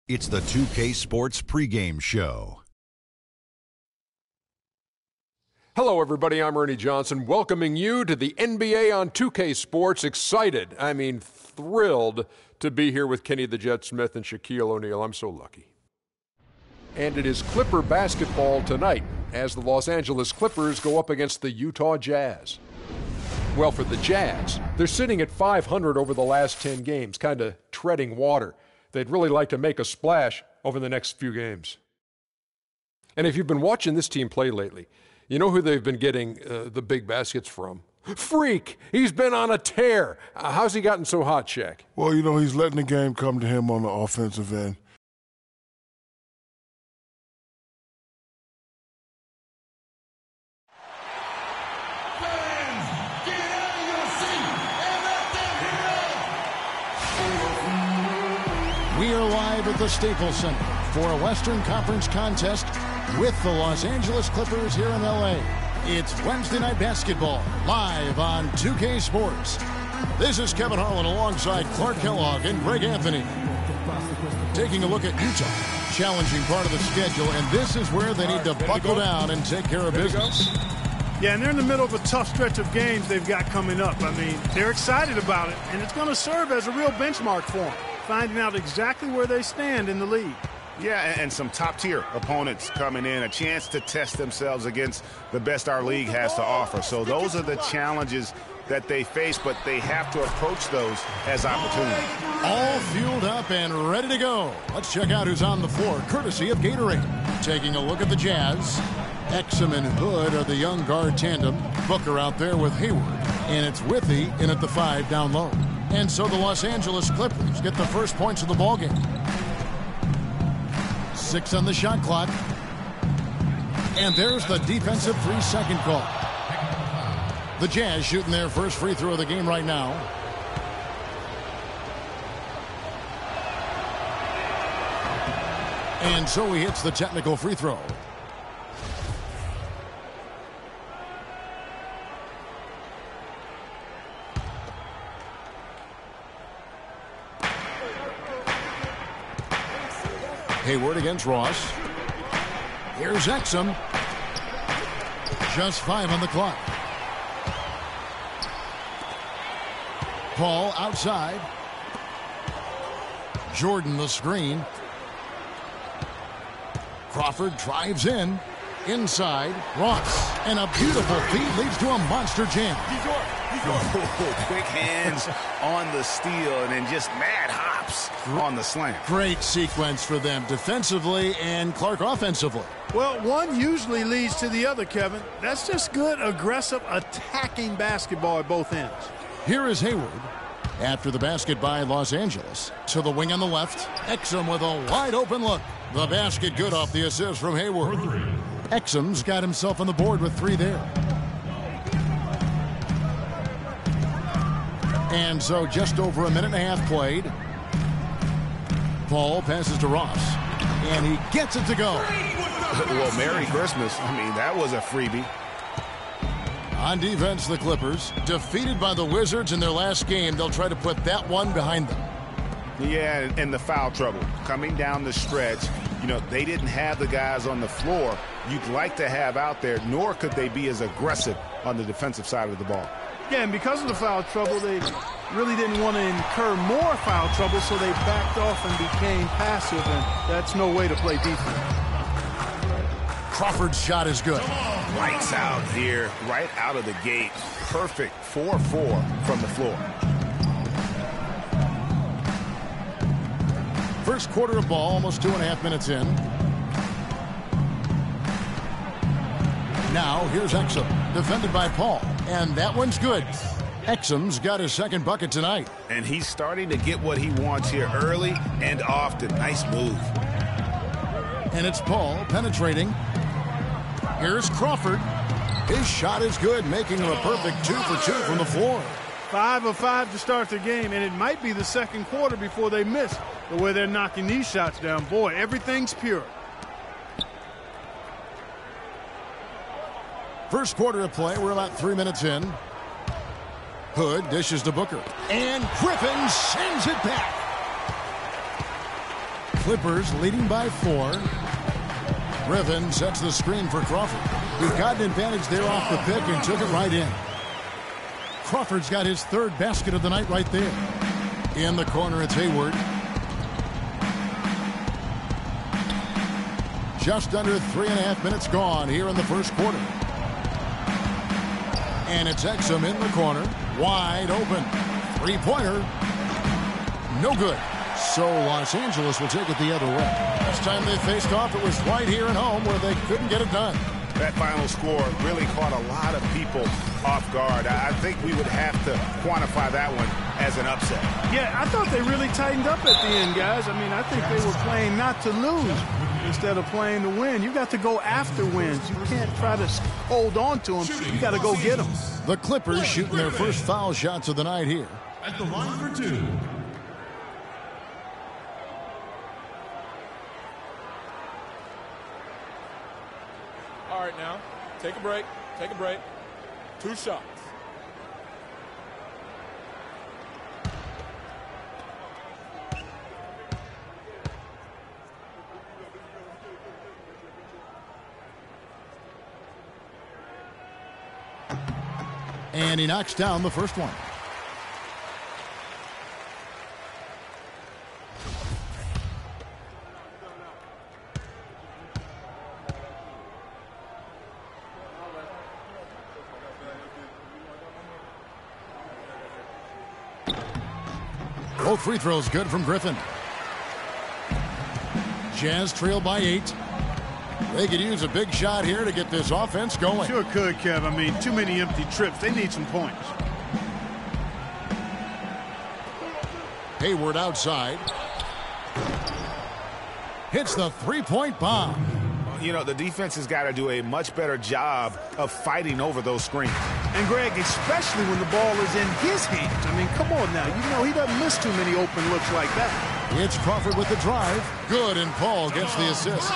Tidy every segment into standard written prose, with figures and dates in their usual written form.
It's the 2K Sports pregame show. Hello, everybody. I'm Ernie Johnson, welcoming you to the NBA on 2K Sports. Excited, thrilled to be here with Kenny the Jet Smith and Shaquille O'Neal. I'm so lucky. And it is Clipper basketball tonight as the Los Angeles Clippers go up against the Utah Jazz. Well, for the Jazz, they're sitting at 500 over the last 10 games, kind of treading water. They'd really like to make a splash over the next few games. And if you've been watching this team play lately, you know who they've been getting the big baskets from? Freak! He's been on a tear. How's he gotten so hot, Shaq? Well, he's letting the game come to him on the offensive end. We are live at the Staples Center for a Western Conference contest with the Los Angeles Clippers here in L.A. It's Wednesday Night Basketball, live on 2K Sports. This is Kevin Harlan alongside Clark Kellogg and Greg Anthony. Taking a look at Utah, challenging part of the schedule, and this is where they need to buckle down and take care of business. Yeah, and they're in the middle of a tough stretch of games they've got coming up. They're excited about it, and it's going to serve as a real benchmark for them, finding out exactly where they stand in the league. Yeah, and some top-tier opponents coming in, a chance to test themselves against the best our league has to offer. So those are the challenges that they face, but they have to approach those as opportunities. All fueled up and ready to go. Let's check out who's on the floor, courtesy of Gatorade. Taking a look at the Jazz. Exum and Hood are the young guard tandem. Booker out there with Hayward. And it's Withy in at the 5 down low. And so the Los Angeles Clippers get the first points of the ballgame. 6 on the shot clock. And there's the defensive 3-second call. The Jazz shooting their first free throw of the game right now. And so he hits the technical free throw. Hayward against Ross. Here's Exum. Just 5 on the clock. Paul outside. Jordan the screen. Crawford drives in. Inside. Ross. And a beautiful feed leads to a monster jam. Quick hands on the steal and then just mad hops on the slam. Great sequence for them defensively and Clark offensively. Well, one usually leads to the other, Kevin. That's just good, aggressive, attacking basketball at both ends. Here is Hayward after the basket by Los Angeles. To the wing on the left. Exum with a wide open look. The basket good off the assist from Hayward. Exum's got himself on the board with 3 there. And so just over a minute and a half played. Paul passes to Ross. And he gets it to go. Well, Merry Christmas. That was a freebie. On defense, the Clippers, defeated by the Wizards in their last game. They'll try to put that one behind them. Yeah, and the foul trouble coming down the stretch. They didn't have the guys on the floor you'd like to have out there, nor could they be as aggressive on the defensive side of the ball. Yeah, and because of the foul trouble, they really didn't want to incur more foul trouble, so they backed off and became passive, and that's no way to play defense. Crawford's shot is good. Lights out here, right out of the gate. Perfect 4-4 from the floor. First quarter of ball, almost 2.5 minutes in. Now, here's Exum, defended by Paul. And that one's good. Exum's got his second bucket tonight. And he's starting to get what he wants here early and often. Nice move. And it's Paul penetrating. Here's Crawford. His shot is good, making him a perfect 2 for 2 from the floor. 5 of 5 to start the game, and it might be the second quarter before they miss the way they're knocking these shots down. Boy, everything's pure. First quarter of play, we're about 3 minutes in. Hood dishes to Booker. And Griffin sends it back. Clippers leading by 4. Griffin sets the screen for Crawford, who got an advantage there off the pick and took it right in. Crawford's got his 3rd basket of the night right there. In the corner, it's Hayward. Just under 3.5 minutes gone here in the first quarter. And it's Exum in the corner. Wide open. 3-pointer. No good. So Los Angeles will take it the other way. Last time they faced off, it was right here at home where they couldn't get it done. That final score really caught a lot of people off guard. I think we would have to quantify that one as an upset. Yeah, I thought they really tightened up at the end, guys. I mean, I think they were playing not to lose instead of playing to win. You got to go after wins. You can't try to hold on to them. You got to go get them. The Clippers shooting their first foul shots of the night here. At the line for 2. All right, now, take a break. Take a break. 2 shots. And he knocks down the first one. Both free throws good from Griffin. Jazz trail by 8. They could use a big shot here to get this offense going. Sure could, Kev. I mean, too many empty trips. They need some points. Hayward outside. Hits the 3-point bomb. You know, the defense has got to do a much better job of fighting over those screens. And, Greg, especially when the ball is in his hands. I mean, come on now. You know, he doesn't miss too many open looks like that. It's Crawford with the drive. Good, and Paul gets the assist.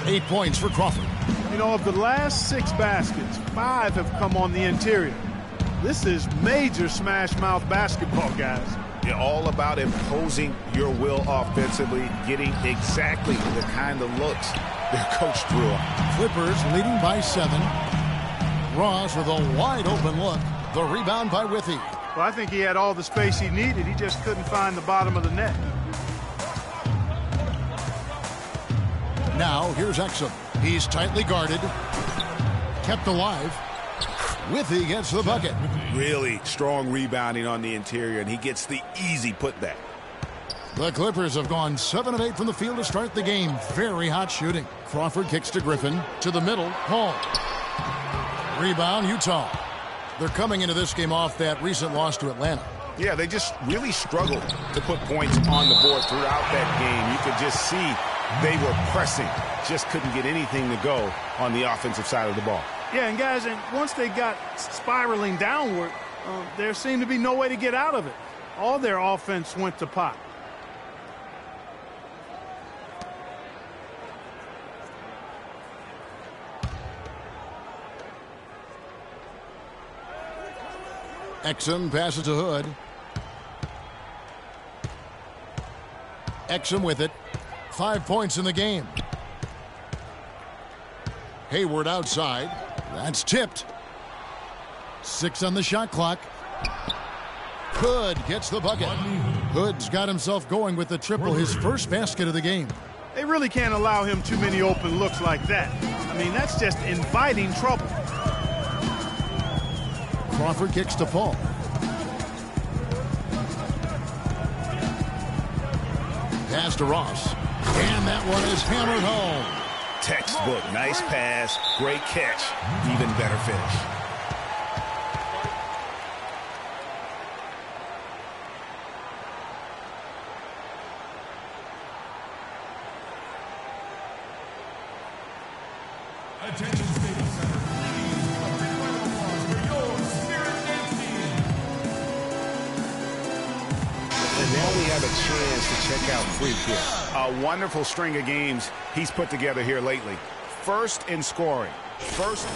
8 points for Crawford. You know, of the last 6 baskets, 5 have come on the interior. This is major smash-mouth basketball, guys. You're all about imposing your will offensively, getting exactly the kind of looks their coach drew up. Clippers leading by 7. Ross with a wide open look. The rebound by Withy. Well, I think he had all the space he needed. He just couldn't find the bottom of the net. Now, here's Exum. He's tightly guarded. Kept alive. Withy gets the bucket. Really strong rebounding on the interior, and he gets the easy putback. The Clippers have gone 7 of 8 from the field to start the game. Very hot shooting. Crawford kicks to Griffin. To the middle. Paul. Rebound, Utah. They're coming into this game off that recent loss to Atlanta. Yeah, they just really struggled to put points on the board throughout that game. You could just see they were pressing. Just couldn't get anything to go on the offensive side of the ball. Yeah, and guys, and once they got spiraling downward, there seemed to be no way to get out of it. All their offense went to pot. Exum passes to Hood. Exum with it. 5 points in the game. Hayward outside. That's tipped. 6 on the shot clock. Hood gets the bucket. Hood's got himself going with the triple, his first basket of the game. They really can't allow him too many open looks like that. I mean, that's just inviting trouble. Crawford kicks to Paul. Pass to Ross. And that one is hammered home. Textbook. Nice pass. Great catch. Even better finish. Attention, Stadium Center. Please, a big round of applause for your Spirit Dance team. And now we have a chance to check out Freak here. A wonderful string of games he's put together here lately. First in scoring. First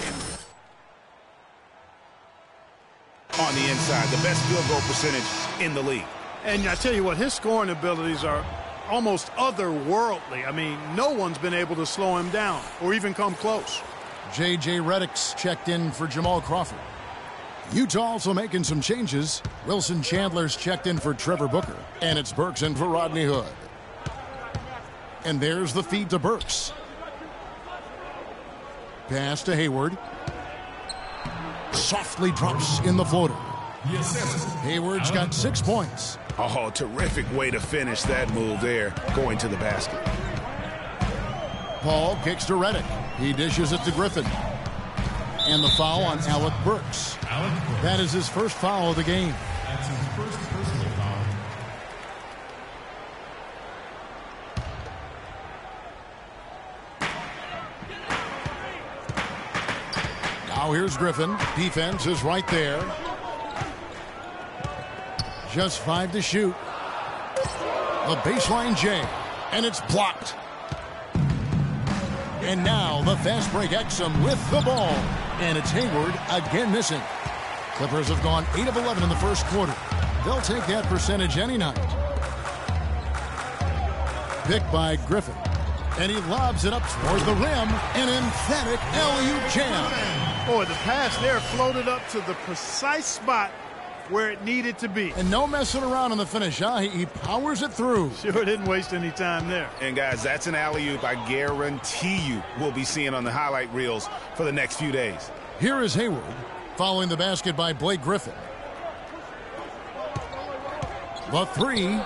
on the inside. The best field goal percentage in the league. And I tell you what, his scoring abilities are almost otherworldly. I mean, no one's been able to slow him down or even come close. J.J. Redick's checked in for Jamal Crawford. Utah also making some changes. Wilson Chandler's checked in for Trevor Booker. And it's Burks in for Rodney Hood. And there's the feed to Burks. Pass to Hayward. Softly drops in the floater. Hayward's got 6 points. Oh, terrific way to finish that move there, going to the basket. Paul kicks to Redick. He dishes it to Griffin. And the foul on Alec Burks. That is his first foul of the game. That's his first personal foul. Now here's Griffin. Defense is right there. Just 5 to shoot. The baseline J. And it's blocked. And now the fast break Exum with the ball. And it's Hayward again missing. Clippers have gone 8 of 11 in the first quarter. They'll take that percentage any night. Picked by Griffin. And he lobs it up toward the rim. An emphatic alley-oop jam. Boy, the pass there floated up to the precise spot where it needed to be. And no messing around on the finish, huh? He powers it through. Sure didn't waste any time there. And guys, that's an alley-oop I guarantee you we'll be seeing on the highlight reels for the next few days. Here is Hayward, following the basket by Blake Griffin. The three,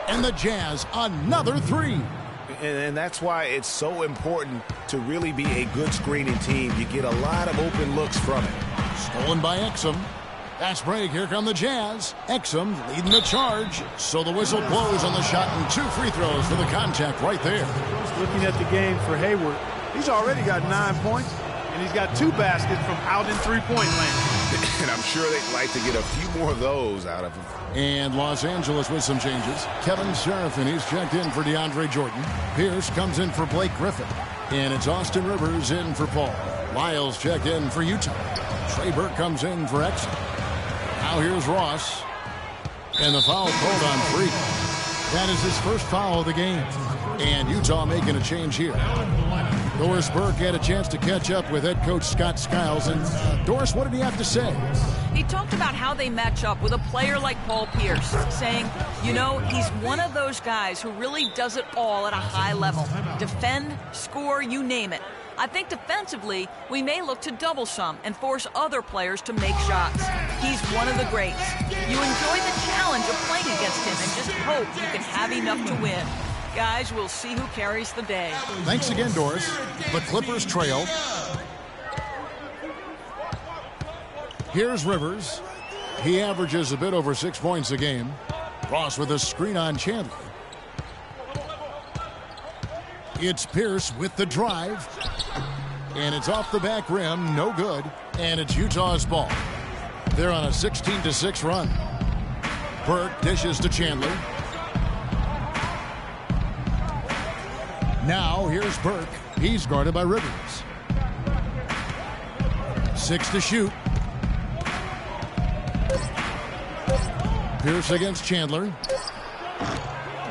and the Jazz, another three. And that's why it's so important to really be a good screening team. You get a lot of open looks from it. Stolen by Exum. Fast break, here come the Jazz. Exum leading the charge. So the whistle blows on the shot and 2 free throws for the contact right there. Looking at the game for Hayward, he's already got 9 points, and he's got 2 baskets from out in three-point land. And I'm sure they'd like to get a few more of those out of him. And Los Angeles with some changes. Kevin Serafin, he's checked in for DeAndre Jordan. Pierce comes in for Blake Griffin. And it's Austin Rivers in for Paul. Lyles checked in for Utah. Trey Burke comes in for Exum. Now here's Ross. And the foul called on Freak. That is his first foul of the game. And Utah making a change here. Doris Burke had a chance to catch up with head coach Scott Skiles. And Doris, what did he have to say? He talked about how they match up with a player like Paul Pierce, saying, you know, he's one of those guys who really does it all at a high level. Defend, score, you name it. I think defensively, we may look to double some and force other players to make shots. He's one of the greats. You enjoy the challenge of playing against him and just hope you can have enough to win. Guys, we'll see who carries the day. Thanks again, Doris. The Clippers trail. Here's Rivers. He averages a bit over 6 points a game. Ross with a screen on Chandler. It's Pierce with the drive. And it's off the back rim. No good. And it's Utah's ball. They're on a 16-6 run. Burke dishes to Chandler. Now here's Burke. He's guarded by Rivers. 6 to shoot. Pierce against Chandler.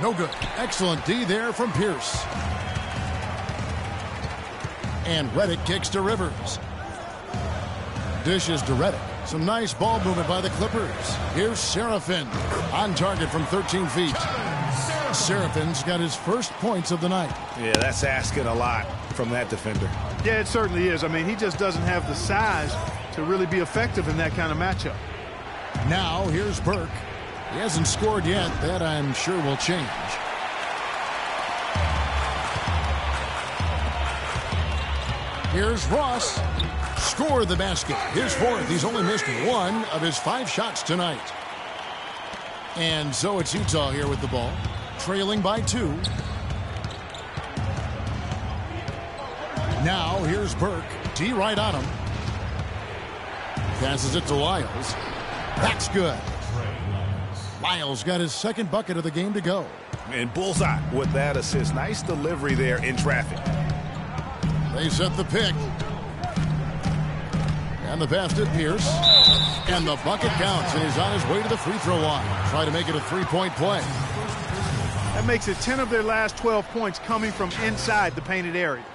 No good. Excellent D there from Pierce. And Redick kicks to Rivers. Dishes to Redick. Some nice ball movement by the Clippers. Here's Serafin on target from 13 feet. Serafin's got his first points of the night. Yeah, that's asking a lot from that defender. Yeah, it certainly is. I mean, he just doesn't have the size to really be effective in that kind of matchup. Now here's Burke. He hasn't scored yet. That I'm sure will change. Here's Ross. Scored the basket. His fourth. He's only missed 1 of his 5 shots tonight. And so it's Utah here with the ball. Trailing by 2. Now here's Burke. D right on him. Passes it to Lyles. That's good. Lyles got his second bucket of the game to go. And bullseye with that assist. Nice delivery there in traffic. They set the pick. And the pass to Pierce. And the bucket counts, and he's on his way to the free throw line. Try to make it a 3-point play. That makes it 10 of their last 12 points coming from inside the painted area.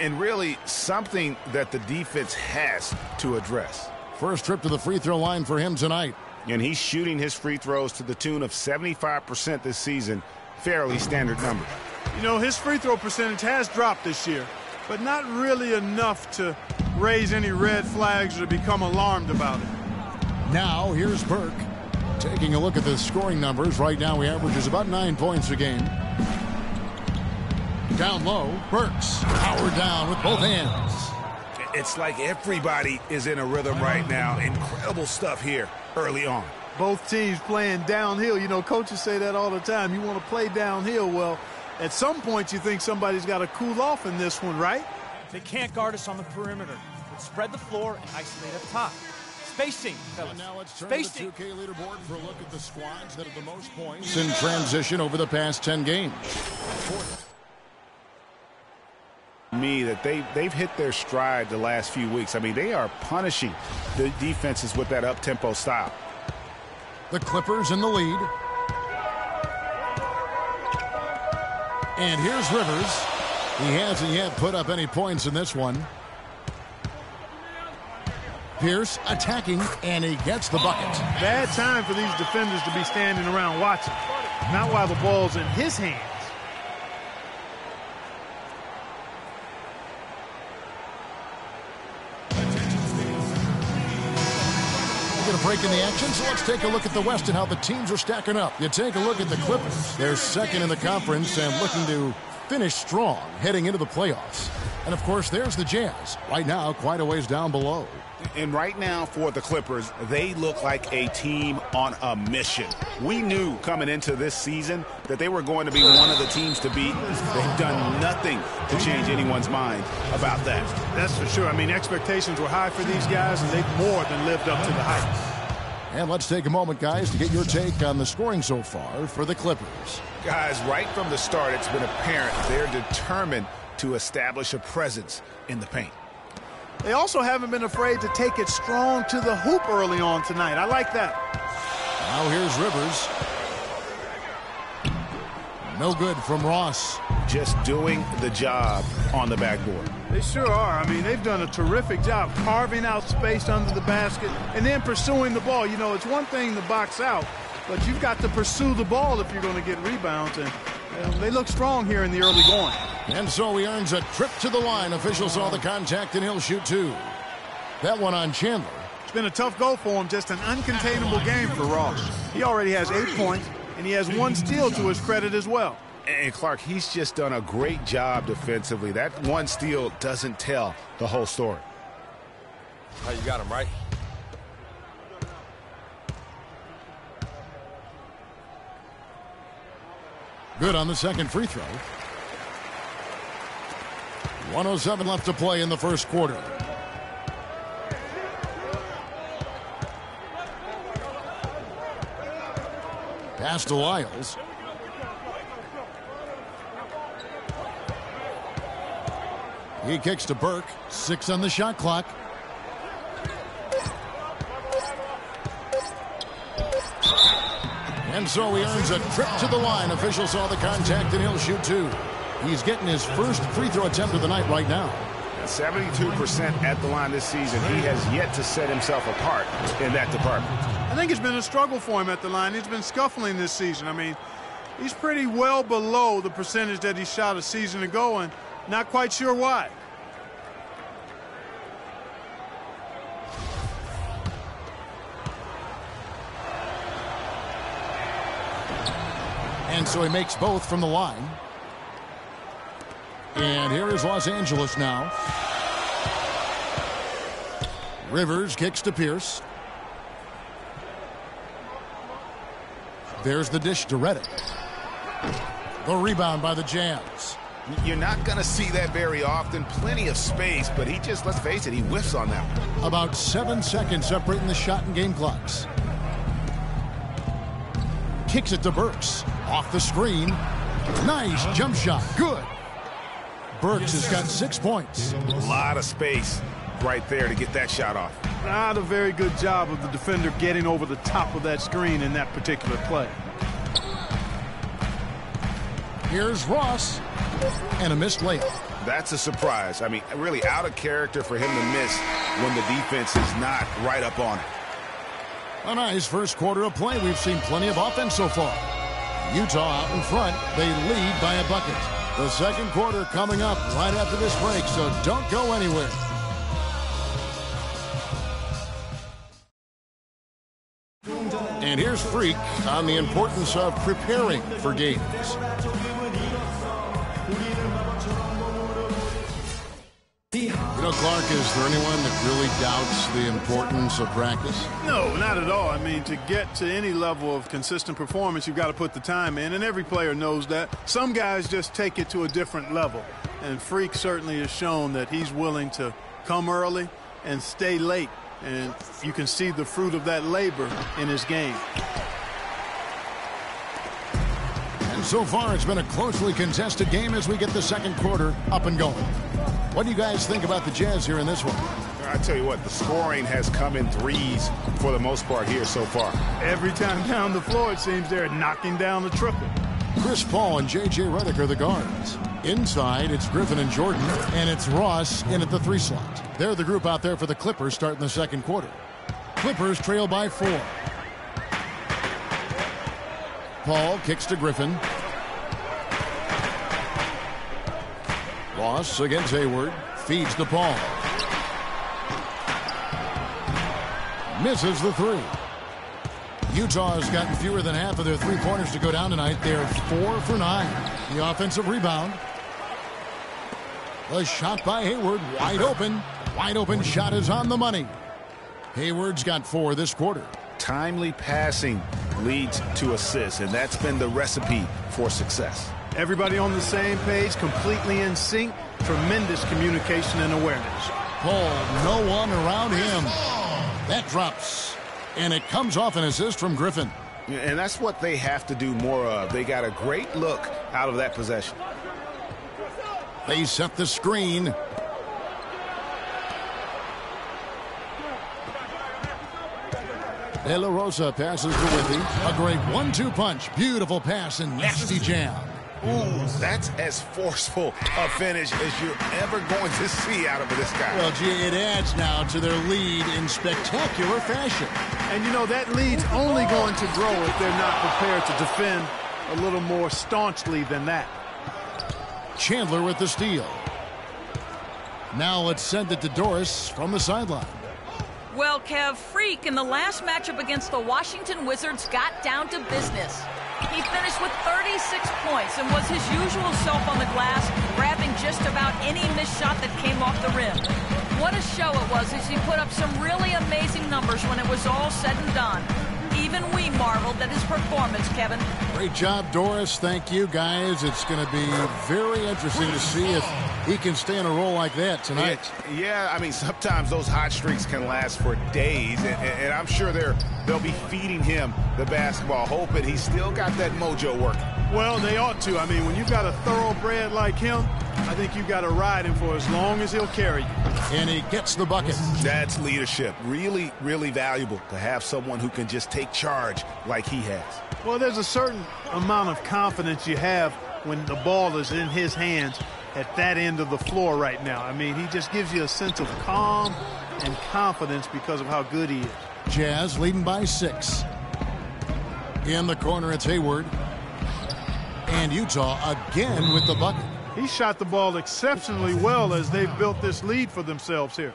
And really something that the defense has to address. First trip to the free throw line for him tonight. And he's shooting his free throws to the tune of 75% this season. Fairly standard number. You know, his free throw percentage has dropped this year, but not really enough to raise any red flags or to become alarmed about it. Now, here's Burke. Taking a look at the scoring numbers. Right now, he averages about 9 points a game. Down low, Burks powered down with both hands. It's like everybody is in a rhythm right now. Incredible stuff here early on. Both teams playing downhill. You know, coaches say that all the time. You want to play downhill. Well, at some point you think somebody's got to cool off in this one, right? They can't guard us on the perimeter. Let's spread the floor and isolate up top. Spacing, fellas. And now let's turn Spacing. to the 2K leaderboard for a look at the squads that have the most points in transition over the past 10 games. Me that they've hit their stride the last few weeks. I mean, they are punishing the defenses with that up-tempo style. The Clippers in the lead. And here's Rivers. He hasn't yet put up any points in this one. Pierce attacking, and he gets the bucket. Bad time for these defenders to be standing around watching. Not while the ball's in his hands. Get a break in the action, so let's take a look at the West and how the teams are stacking up. You take a look at the Clippers. They're second in the conference and looking to finish strong heading into the playoffs. And, of course, there's the Jazz. Right now, quite a ways down below. And right now for the Clippers, they look like a team on a mission. We knew coming into this season that they were going to be one of the teams to beat. They've done nothing to change anyone's mind about that. That's for sure. I mean, expectations were high for these guys, and they've more than lived up to the hype. And let's take a moment, guys, to get your take on the scoring so far for the Clippers. Guys, right from the start, it's been apparent they're determined to establish a presence in the paint. They also haven't been afraid to take it strong to the hoop early on tonight. I like that. Now here's Rivers. No good from Ross. Just doing the job on the backboard. They sure are. I mean, they've done a terrific job carving out space under the basket and then pursuing the ball. You know, it's one thing to box out, but you've got to pursue the ball if you're going to get rebounds. And they look strong here in the early going. And so he earns a trip to the line. Official saw the contact, and he'll shoot two. That one on Chandler. It's been a tough go for him, just an uncontainable game for Ross. He already has 8 points, and he has 1 steal to his credit as well. And Clark, he's just done a great job defensively. That 1 steal doesn't tell the whole story. How you got him, right? Good on the second free throw. 1:07 left to play in the first quarter. Pass to Lyles. He kicks to Burke. 6 on the shot clock. And so he earns a trip to the line. Official saw the contact, and he'll shoot two. He's getting his first free throw attempt of the night right now. 72% at the line this season. He has yet to set himself apart in that department. I think it's been a struggle for him at the line. He's been scuffling this season. I mean, he's pretty well below the percentage that he shot a season ago, and not quite sure why. And so he makes both from the line. And here is Los Angeles now. Rivers kicks to Pierce. There's the dish to Reddick. The rebound by the Jazz. You're not going to see that very often. Plenty of space, but he just, let's face it, he whiffs on that one. About 7 seconds separating the shot and game clocks. Kicks it to Burks. Off the screen. Nice jump shot. Good. Burks has got 6 points. A lot of space right there to get that shot off. Not a very good job of the defender getting over the top of that screen in that particular play. Here's Ross. And a missed layup. That's a surprise. I mean, really out of character for him to miss when the defense is not right up on it. A nice first quarter of play. We've seen plenty of offense so far. Utah out in front. They lead by a bucket. The second quarter coming up right after this break, so don't go anywhere. And here's Freak on the importance of preparing for games. You know, Clark, is there anyone that really doubts the importance of practice? No, not at all. I mean, to get to any level of consistent performance, you've got to put the time in, and every player knows that. Some guys just take it to a different level, and Freak certainly has shown that he's willing to come early and stay late, and you can see the fruit of that labor in his game. And so far, it's been a closely contested game as we get the second quarter up and going. What do you guys think about the Jazz here in this one? I tell you what, the scoring has come in threes for the most part here so far. Every time down the floor, it seems they're knocking down the triple. Chris Paul and J.J. Redick are the guards. Inside, it's Griffin and Jordan, and it's Ross in at the 3 slot. They're the group out there for the Clippers starting the second quarter. Clippers trail by 4. Paul kicks to Griffin. Ross against Hayward. Feeds to Paul. Misses the 3. Utah has gotten fewer than half of their 3-pointers to go down tonight. They're 4 for 9. The offensive rebound. A shot by Hayward. Wide open. Wide open shot is on the money. Hayward's got 4 this quarter. Timely passing leads to assists, and that's been the recipe for success. Everybody on the same page, completely in sync. Tremendous communication and awareness. Paul, no one around him. That drops. And it comes off an assist from Griffin. And that's what they have to do more of. They got a great look out of that possession. They set the screen. De La Rosa passes to Withy. A great 1-2 punch. Beautiful pass and nasty jam. Ooh, that's as forceful a finish as you're ever going to see out of this guy. Well, gee, it adds now to their lead in spectacular fashion. And, you know, that lead's only going to grow if they're not prepared to defend a little more staunchly than that. Chandler with the steal. Now let's send it to Doris from the sideline. Well, Kev, Freak in the last matchup against the Washington Wizards got down to business. He finished with 36 points and was his usual self on the glass, grabbing just about any missed shot that came off the rim. What a show it was as he put up some really amazing numbers when it was all said and done. Even we marveled at his performance, Kevin. Great job, Doris. Thank you, guys. It's going to be very interesting to see if he can stay in a role like that tonight. Yeah, I mean, sometimes those hot streaks can last for days, and I'm sure they'll be feeding him the basketball, hoping he's still got that mojo working. Well, they ought to. I mean, when you've got a thoroughbred like him, I think you've got to ride him for as long as he'll carry you. And he gets the bucket. That's leadership. Really, really valuable to have someone who can just take charge like he has. Well, there's a certain amount of confidence you have when the ball is in his hands at that end of the floor right now. I mean, he just gives you a sense of calm and confidence because of how good he is. Jazz leading by 6. In the corner, it's Hayward. And Utah again with the bucket. He shot the ball exceptionally well as they've built this lead for themselves here.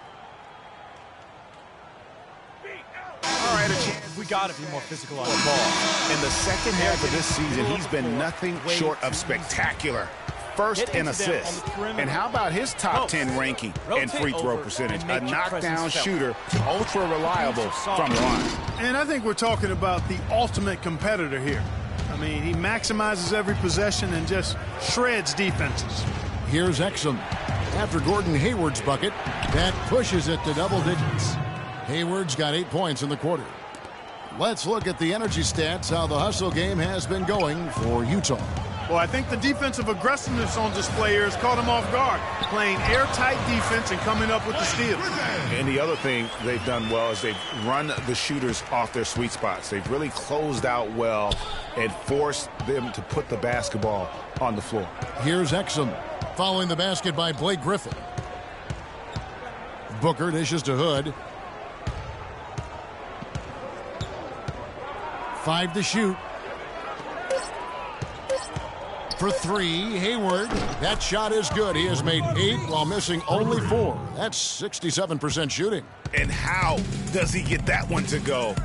All right, a chance. We got to be more physical on the ball. In the second half of this season, he's been nothing short of spectacular. First in assists. And how about his top 10 ranking and free throw percentage? A knockdown shooter, ultra reliable from the line. And I think we're talking about the ultimate competitor here. I mean, he maximizes every possession and just shreds defenses. Here's Exum. After Gordon Hayward's bucket, that pushes it to double digits. Hayward's got 8 points in the quarter. Let's look at the energy stats, how the hustle game has been going for Utah. Well, I think the defensive aggressiveness on display here has caught him off guard, playing airtight defense and coming up with the steal. And the other thing they've done well is they've run the shooters off their sweet spots. They've really closed out well and forced them to put the basketball on the floor. Here's Exum following the basket by Blake Griffin. Booker dishes to Hood. 5 to shoot. For 3, Hayward. That shot is good. He has made 8 while missing only 4. That's 67% shooting. And how does he get that one to go?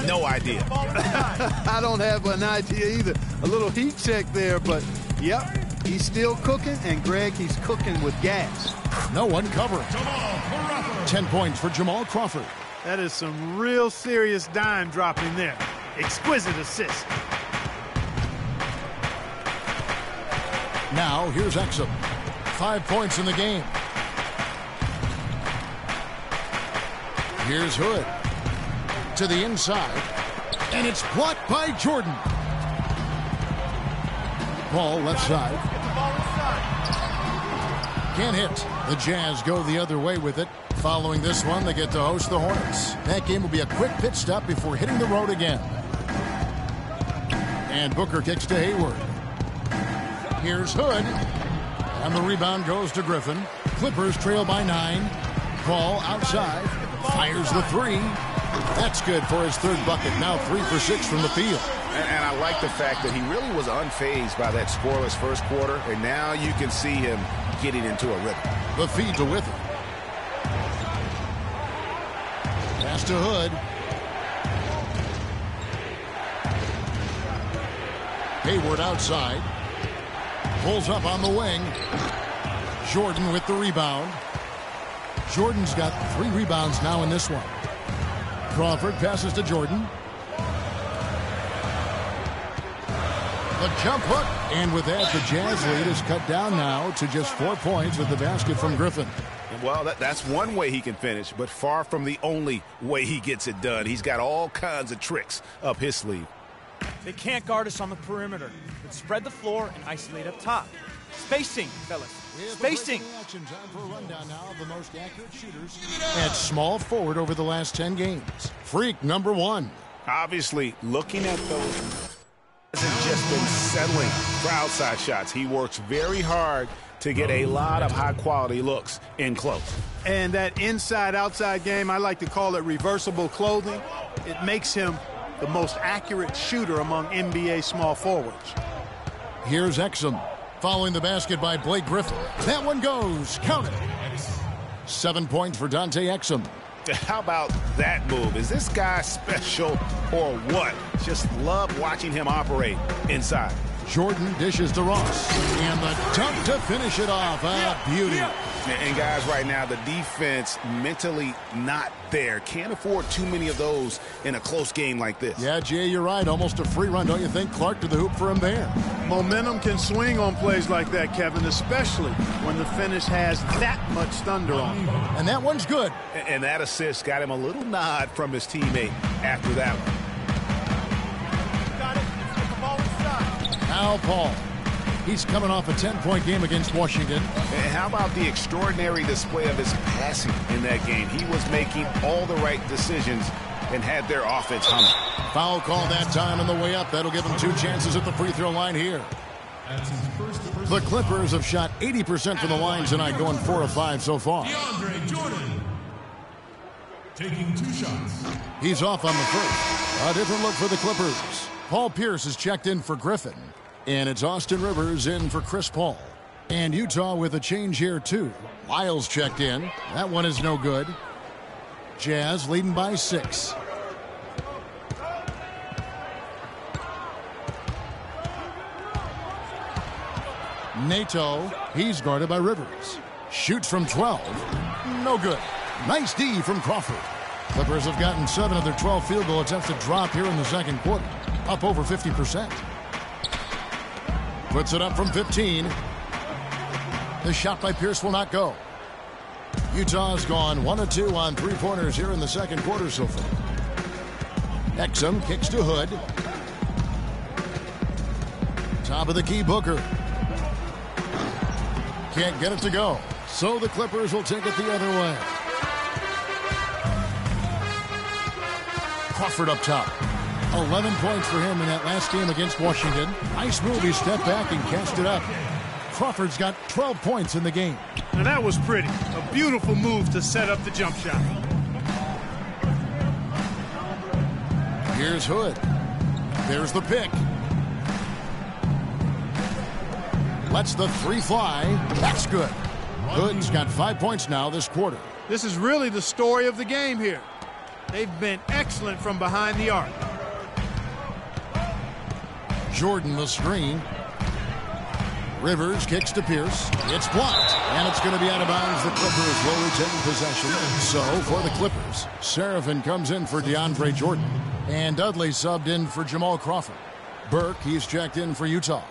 No idea. I don't have an idea either. A little heat check there, but yep, he's still cooking. And Greg, he's cooking with gas. No one covering. 10 points for Jamal Crawford. That is some real serious dime dropping there. Exquisite assist. Now, here's Exum. 5 points in the game. Here's Hood. To the inside. And it's blocked by Jordan. Ball left side. Can't hit. The Jazz go the other way with it. Following this one, they get to host the Hornets. That game will be a quick pit stop before hitting the road again. And Booker kicks to Hayward. Here's Hood. And the rebound goes to Griffin. Clippers trail by 9. Ball outside. Fires the 3. That's good for his 3rd bucket. Now 3 for 6 from the field. And I like the fact that he really was unfazed by that scoreless first quarter. And now you can see him getting into a rhythm. The feed to Wither. Pass to Hood. Hayward outside. Pulls up on the wing. Jordan with the rebound. Jordan's got 3 rebounds now in this one. Crawford passes to Jordan. The jump hook. And with that, the Jazz lead is cut down now to just 4 points with the basket from Griffin. Well, that's one way he can finish, but far from the only way he gets it done. He's got all kinds of tricks up his sleeve. They can't guard us on the perimeter. But spread the floor and isolate up top. Spacing, fellas. Spacing. Time for a rundown now of the most accurate shooters at small forward over the last 10 games. Freak number 1. Obviously, looking at those, hasn't just been settling for outside shots. He works very hard to get a lot of high-quality looks in close. And that inside-outside game, I like to call it reversible clothing. It makes him the most accurate shooter among NBA small forwards. Here's Exum following the basket by Blake Griffin. That one goes. Count it. 7 points for Dante Exum. How about that move? Is this guy special or what? Just love watching him operate inside. Jordan dishes to Ross. And the dunk to finish it off. Beauty. And guys, right now, the defense mentally not there. Can't afford too many of those in a close game like this. Yeah, Jay, you're right. Almost a free run, don't you think? Clark to the hoop for him there. Momentum can swing on plays like that, Kevin, especially when the finish has that much thunder on it. And that one's good. And that assist got him a little nod from his teammate after that one. Got it. Let's get the ball inside. Al Paul. He's coming off a 10-point game against Washington. And how about the extraordinary display of his passing in that game? He was making all the right decisions and had their offense humming. Foul call that time on the way up. That'll give him 2 chances at the free throw line here. The Clippers have shot 80% from the line tonight, going 4 of 5 so far. DeAndre Jordan taking 2 shots. He's off on the first. A different look for the Clippers. Paul Pierce is checked in for Griffin. And it's Austin Rivers in for Chris Paul. And Utah with a change here, too. Lyles checked in. That one is no good. Jazz leading by 6. Nato, he's guarded by Rivers. Shoots from 12. No good. Nice D from Crawford. Clippers have gotten 7 of their 12 field goal attempts to drop here in the second quarter. Up over 50%. Puts it up from 15. The shot by Pierce will not go. Utah's gone 1 of 2 on 3-pointers here in the second quarter so far. Exum kicks to Hood. Top of the key, Booker. Can't get it to go. So the Clippers will take it the other way. Crawford up top. 11 points for him in that last game against Washington. Nice move. He stepped back and cast it up. Crawford's got 12 points in the game. Now that was pretty. A beautiful move to set up the jump shot. Here's Hood. There's the pick. Lets the three fly. That's good. Hood's got 5 points now this quarter. This is really the story of the game here. They've been excellent from behind the arc. Jordan the screen. Rivers kicks to Pierce. It's blocked, and it's going to be out of bounds. The Clippers will retain possession. So for the Clippers, Serafin comes in for DeAndre Jordan, and Dudley subbed in for Jamal Crawford. Burke, he's checked in for Utah.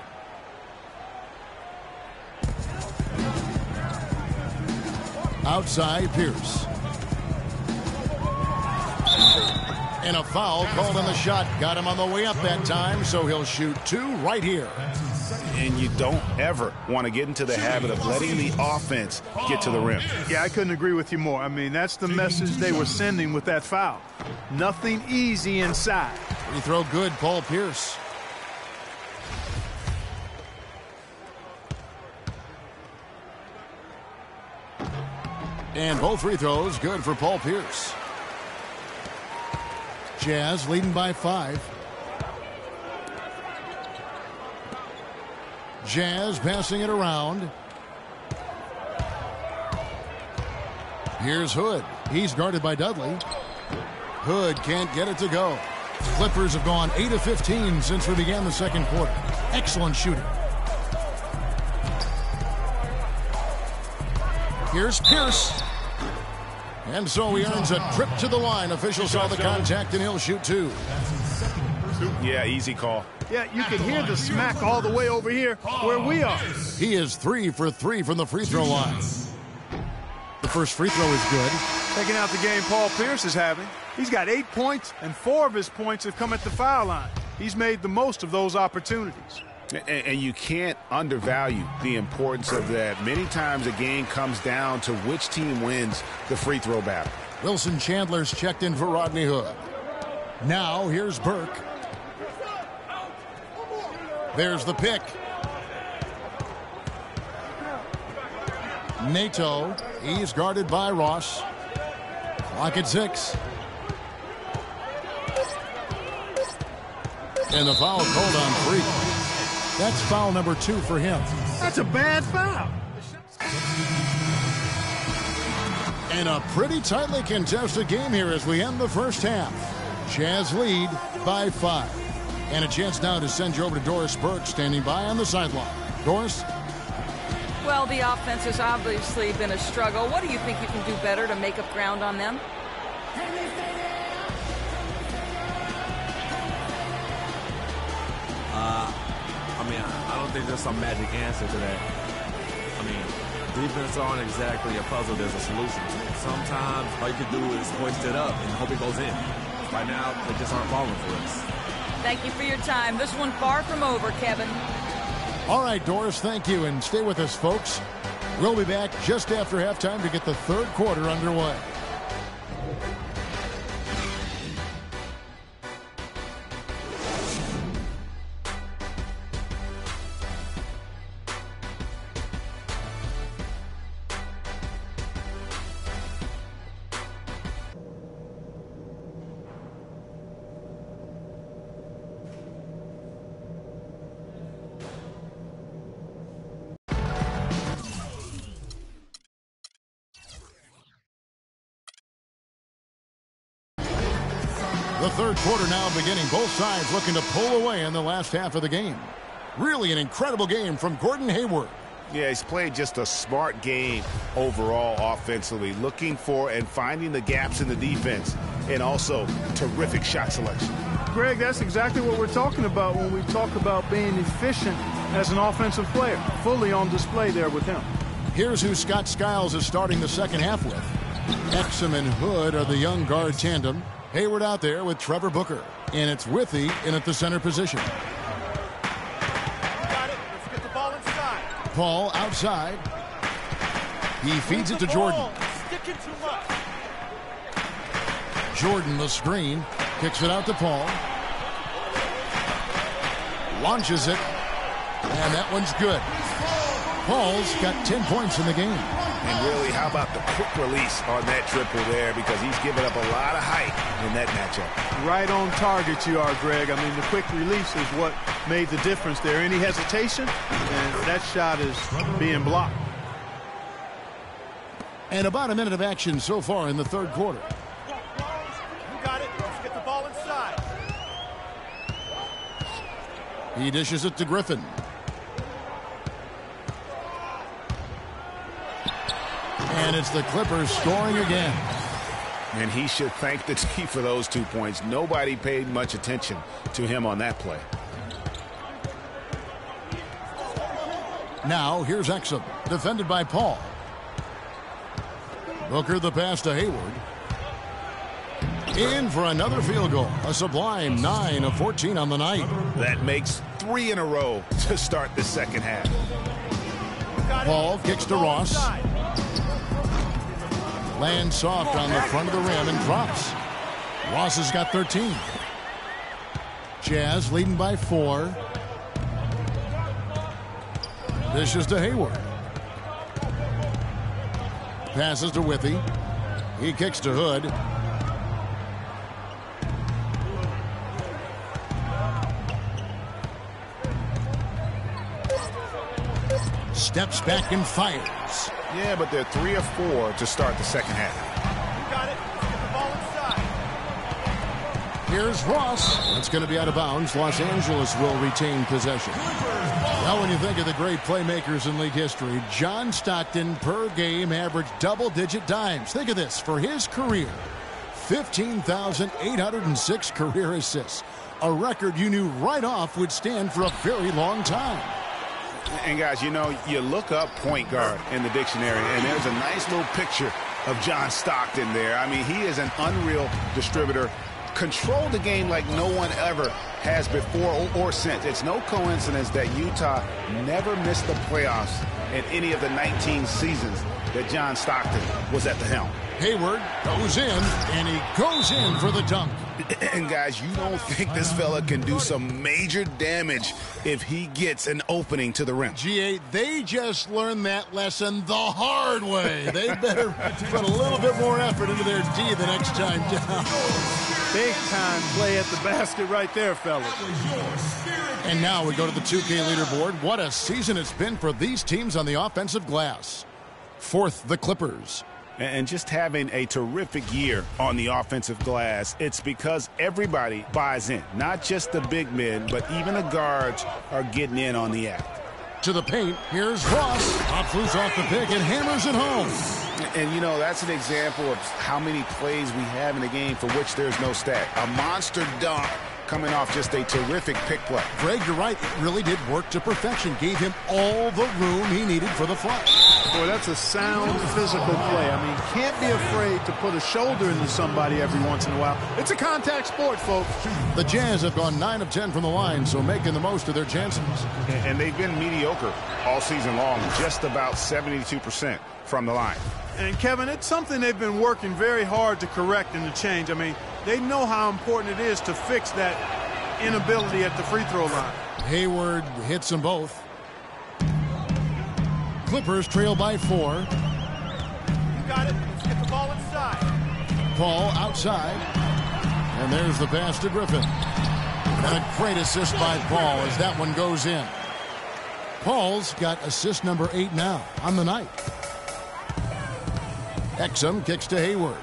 Outside, Pierce. And a foul called on the shot. Got him on the way up that time, so he'll shoot two right here. And you don't ever want to get into the habit of letting the offense get to the rim. Yeah, I couldn't agree with you more. I mean, that's the message they were sending with that foul. Nothing easy inside. Free throw good, Paul Pierce. And both free throws good for Paul Pierce. Jazz leading by 5. Jazz passing it around. Here's Hood. He's guarded by Dudley. Hood can't get it to go. Clippers have gone 8 of 15 since we began the second quarter. Excellent shooting. Here's Pierce. And so he earns a trip to the line. Officials saw the contact, and he'll shoot 2. Yeah, easy call. Yeah, you can hear the smack all the way over here where we are. He is 3 for 3 from the free throw line. The first free throw is good. Taking out the game Paul Pierce is having. He's got 8 points, and 4 of his points have come at the foul line. He's made the most of those opportunities. And you can't undervalue the importance of that. Many times a game comes down to which team wins the free throw battle. Wilson Chandler's checked in for Rodney Hood. Now here's Burke. There's the pick. Nato, he's guarded by Ross. Clock at 6. And the foul called on Freak. That's foul number 2 for him. That's a bad foul. And a pretty tightly contested game here as we end the first half. Jazz lead by 5. And a chance now to send you over to Doris Burke standing by on the sideline. Doris? Well, the offense has obviously been a struggle. What do you think you can do better to make up ground on them? I don't think there's some magic answer to that. Defense aren't exactly a puzzle. There's a solution. Sometimes all you can do is hoist it up and hope it goes in. Right now, they just aren't falling for us. Thank you for your time. This one far from over, Kevin. All right, Doris, thank you. And stay with us, folks. We'll be back just after halftime to get the third quarter underway. The third quarter now beginning. Both sides looking to pull away in the last half of the game. Really an incredible game from Gordon Hayward. Yeah, he's played just a smart game overall offensively, looking for and finding the gaps in the defense, and also terrific shot selection. Greg, that's exactly what we're talking about when we talk about being efficient as an offensive player. Fully on display there with him. Here's who Scott Skiles is starting the second half with. Exum and Hood are the young guard tandem. Hayward out there with Trevor Booker. And it's Withy in at the center position. Paul outside. He feeds it to Jordan. Sticking too much. Jordan the screen. Kicks it out to Paul. Launches it. And that one's good. Paul's got 10 points in the game. And really, how about the quick release on that triple there? Because he's given up a lot of height in that matchup. Right on target you are, Greg. I mean, the quick release is what made the difference there. Any hesitation, and that shot is being blocked. And about a minute of action so far in the third quarter. You got it. Let's get the ball inside. He dishes it to Griffin. And it's the Clippers scoring again. And he should thank the team for those 2 points. Nobody paid much attention to him on that play. Now here's Exum, defended by Paul. Booker the pass to Hayward. In for another field goal. A sublime 9 of 14 on the night. That makes 3 in a row to start the second half. Paul kicks to Ross. Lands soft on the front of the rim and drops. Ross has got 13. Jazz leading by 4. Dishes to Hayward. Passes to Withy. He kicks to Hood. Steps back and fires. Yeah, but they're 3 of 4 to start the second half. You got it. Let's get the ball inside. Here's Ross. That's going to be out of bounds. Los Angeles will retain possession. Now, when you think of the great playmakers in league history, John Stockton per game averaged double-digit dimes. Think of this. For his career, 15,806 career assists. A record you knew right off would stand for a very long time. And guys, you know, you look up point guard in the dictionary, and there's a nice little picture of John Stockton there. I mean, he is an unreal distributor. Controlled the game like no one ever has before or since. It's no coincidence that Utah never missed the playoffs in any of the 19 seasons that John Stockton was at the helm. Hayward goes in, and he goes in for the dunk. And guys, you don't think this fella can do some major damage if he gets an opening to the rim. G8, they just learned that lesson the hard way. They better put a little bit more effort into their D the next time down. Big time play at the basket right there, fellas. And now we go to the 2K leaderboard. What a season it's been for these teams on the offensive glass. Fourth, the Clippers. And just having a terrific year on the offensive glass, it's because everybody buys in. Not just the big men, but even the guards are getting in on the act. To the paint, here's Ross. Pops loose off the pick and hammers it home. And, you know, that's an example of how many plays we have in the game for which there's no stat. A monster dunk coming off just a terrific pick play. Greg, you're right. It really did work to perfection. Gave him all the room he needed for the flush. Boy, that's a sound physical play. I mean, can't be afraid to put a shoulder into somebody every once in a while. It's a contact sport, folks. The Jazz have gone 9 of 10 from the line, so making the most of their chances. And they've been mediocre all season long, just about 72% from the line. And, Kevin, it's something they've been working very hard to correct and to change. I mean, they know how important it is to fix that inability at the free throw line. Hayward hits them both. Clippers trail by 4. You got it. Let's get the ball inside. Paul outside. And there's the pass to Griffin. And a great assist by Paul as that one goes in. Paul's got assist number 8 now on the night. Exum kicks to Hayward.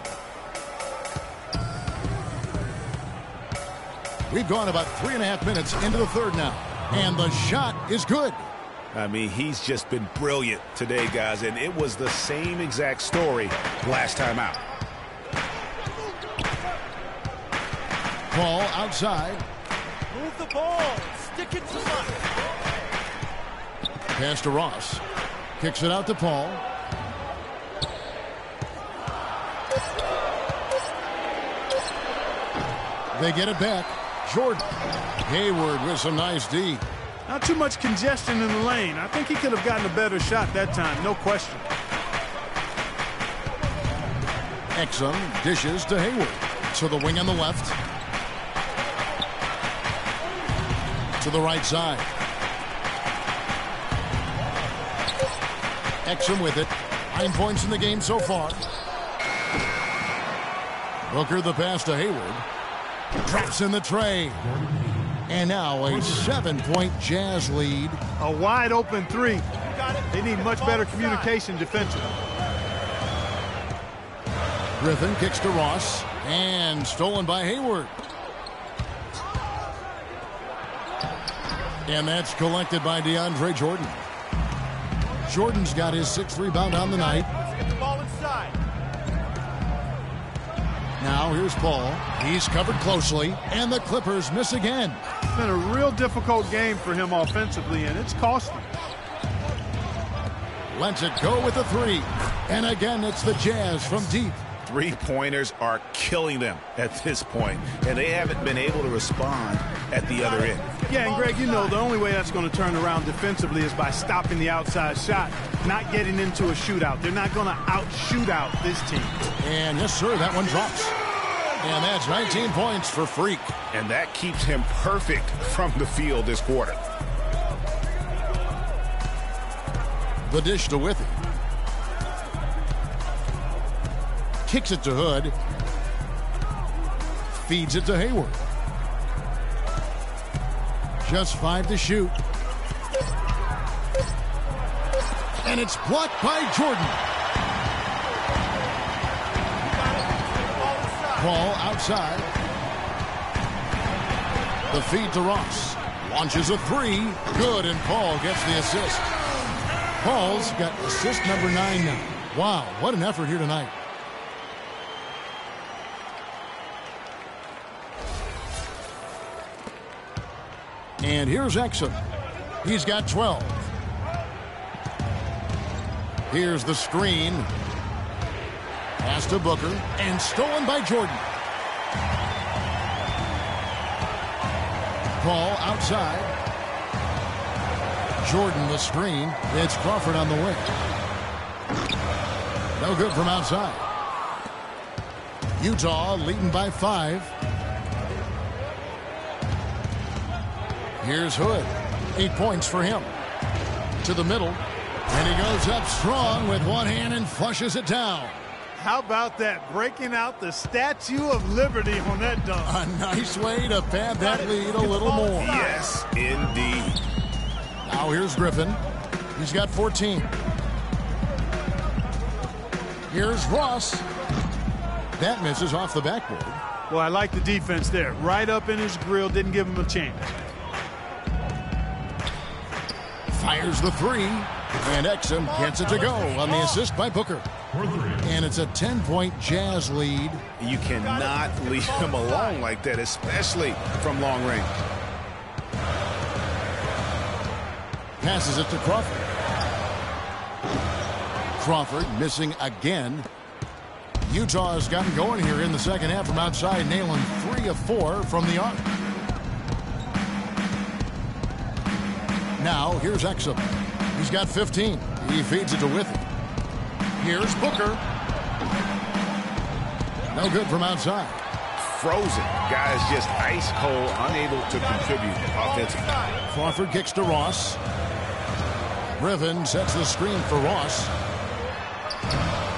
We've gone about 3.5 minutes into the third now. And the shot is good. I mean, he's just been brilliant today, guys, and it was the same exact story last time out. Paul outside. Move the ball. Stick it to much. Pass to Ross. Kicks it out to Paul. They get it back. Jordan. Hayward with some nice D. Now, Not too much congestion in the lane. I think he could have gotten a better shot that time, no question. Exum dishes to Hayward. To the wing on the left. To the right side. Exum with it. 9 points in the game so far. Booker the pass to Hayward. Drops in the tray. And now a 7-point Jazz lead. A wide open three. They need much better communication defensively. Griffin kicks to Ross. And stolen by Hayward. And that's collected by DeAndre Jordan. Jordan's got his 6th rebound on the night. Get the ball inside. Now here's Paul. He's covered closely. And the Clippers miss again. It's been a real difficult game for him offensively, and it's costly. Lets it go with the three. And again, it's the Jazz from deep. Three-pointers are killing them at this point, and they haven't been able to respond at the other end. Yeah, and Greg, you know, the only way that's going to turn around defensively is by stopping the outside shot, not getting into a shootout. They're not going to out-shoot out this team. And yes, sir, that one drops. And that's 19 points for Freak. And that keeps him perfect from the field this quarter. The dish to Withy. Kicks it to Hood. Feeds it to Hayward. Just 5 to shoot. And it's blocked by Jordan. Paul outside. The feed to Ross. Launches a three. Good, and Paul gets the assist. Paul's got assist number 9 now. Wow, what an effort here tonight. And here's Exum. He's got 12. Here's the screen. Pass to Booker. And stolen by Jordan. Paul outside. Jordan the screen. It's Crawford on the wing. No good from outside. Utah leading by 5. Here's Hood. 8 points for him. To the middle. And he goes up strong with one hand and flushes it down. How about that? Breaking out the Statue of Liberty on that dunk. A nice way to pad that lead a little more. Yes, indeed. Now here's Griffin. He's got 14. Here's Ross. That misses off the backboard. Well, I like the defense there. Right up in his grill. Didn't give him a chance. Fires the three, and Exum gets it to go on the assist by Booker. And it's a 10-point Jazz lead. You cannot leave him alone like that, especially from long range. Passes it to Crawford. Crawford missing again. Utah has gotten going here in the second half from outside, nailing 3 of 4 from the arc. Now, here's Exum. He's got 15. He feeds it to Withy. Here's Booker. No good from outside. Frozen. Guys just ice cold, unable to contribute offensively. Crawford kicks to Ross. Griffin sets the screen for Ross.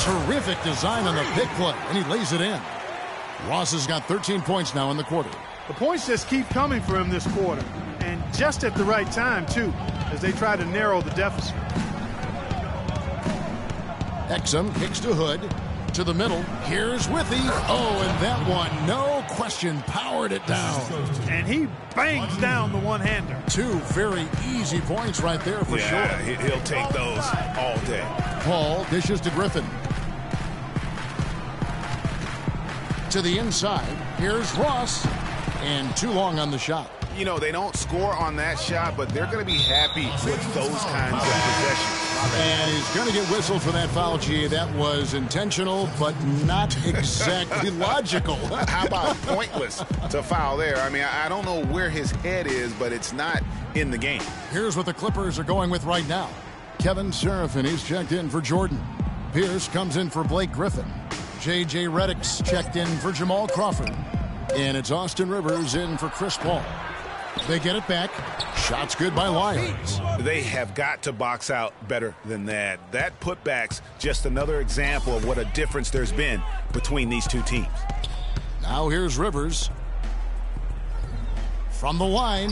Terrific design on the pick play, and he lays it in. Ross has got 13 points now in the quarter. The points just keep coming for him this quarter. And just at the right time, too, as they try to narrow the deficit. Exum kicks to Hood. To the middle. Here's Withy. Oh, and that one, no question, powered it down. And he bangs down the one-hander. 2 very easy points right there for sure. He'll take those all day. Paul dishes to Griffin. To the inside. Here's Ross. And too long on the shot. You know, they don't score on that shot, but they're going to be happy with those kinds of possessions. And he's going to get whistled for that foul, G. That was intentional, but not exactly logical. How about pointless to foul there? I mean, I don't know where his head is, but it's not in the game. Here's what the Clippers are going with right now. Kevin Seraphin, he's checked in for Jordan. Pierce comes in for Blake Griffin. J.J. Redick's checked in for Jamal Crawford. And it's Austin Rivers in for Chris Paul. They get it back. Shots good by Lyons. They have got to box out better than that. That putback's just another example of what a difference there's been between these two teams. Now here's Rivers. From the line.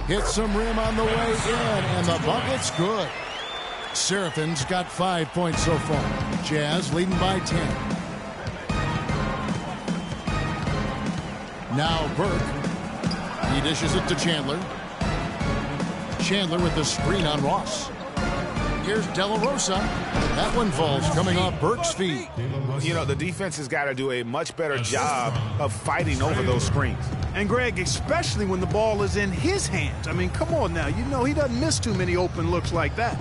Hits some rim on the way in, and the bucket's good. Seraphin's got 5 points so far. Jazz leading by 10. Now Burke. He dishes it to Chandler. Chandler with the screen on Ross. Here's De La Rosa. That one falls coming off Burke's feet. You know, the defense has got to do a much better job of fighting over those screens. And, Greg, especially when the ball is in his hands. I mean, come on now. You know he doesn't miss too many open looks like that.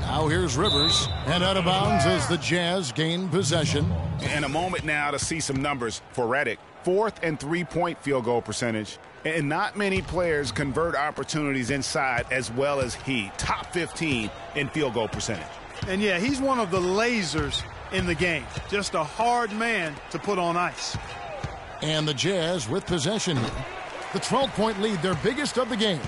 Now here's Rivers. And out of bounds as the Jazz gain possession. And a moment now to see some numbers for Redick. 4th and 3-point field goal percentage. And not many players convert opportunities inside as well as he. Top 15 in field goal percentage. And, yeah, he's one of the lasers in the game. Just a hard man to put on ice. And the Jazz with possession here. The 12-point lead, their biggest of the game.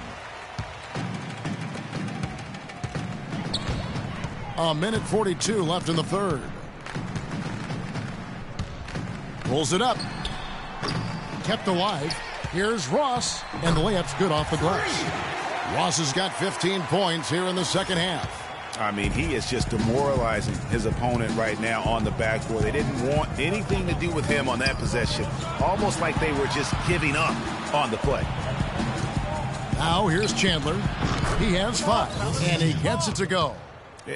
A minute 42 left in the third. Pulls it up. Kept alive. Here's Ross, and the layup's good off the glass. Ross has got 15 points here in the second half. I mean, he is just demoralizing his opponent right now on the backboard. They didn't want anything to do with him on that possession. Almost like they were just giving up on the play. Now here's Chandler. He has 5, and he gets it to go.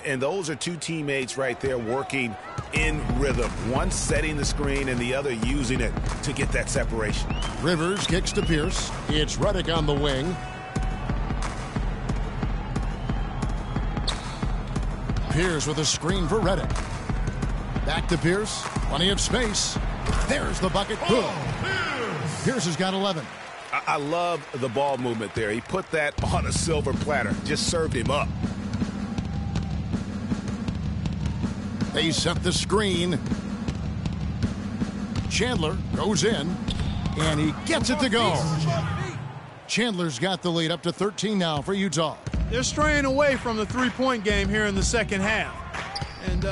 And those are two teammates right there working in rhythm. One setting the screen and the other using it to get that separation. Rivers kicks to Pierce. It's Redick on the wing. Pierce with a screen for Redick. Back to Pierce. Plenty of space. There's the bucket. Good. Pierce has got 11. I love the ball movement there. He put that on a silver platter. Just served him up. They set the screen. Chandler goes in, and he gets it to go. Chandler's got the lead up to 13 now for Utah. They're straying away from the three-point game here in the second half. And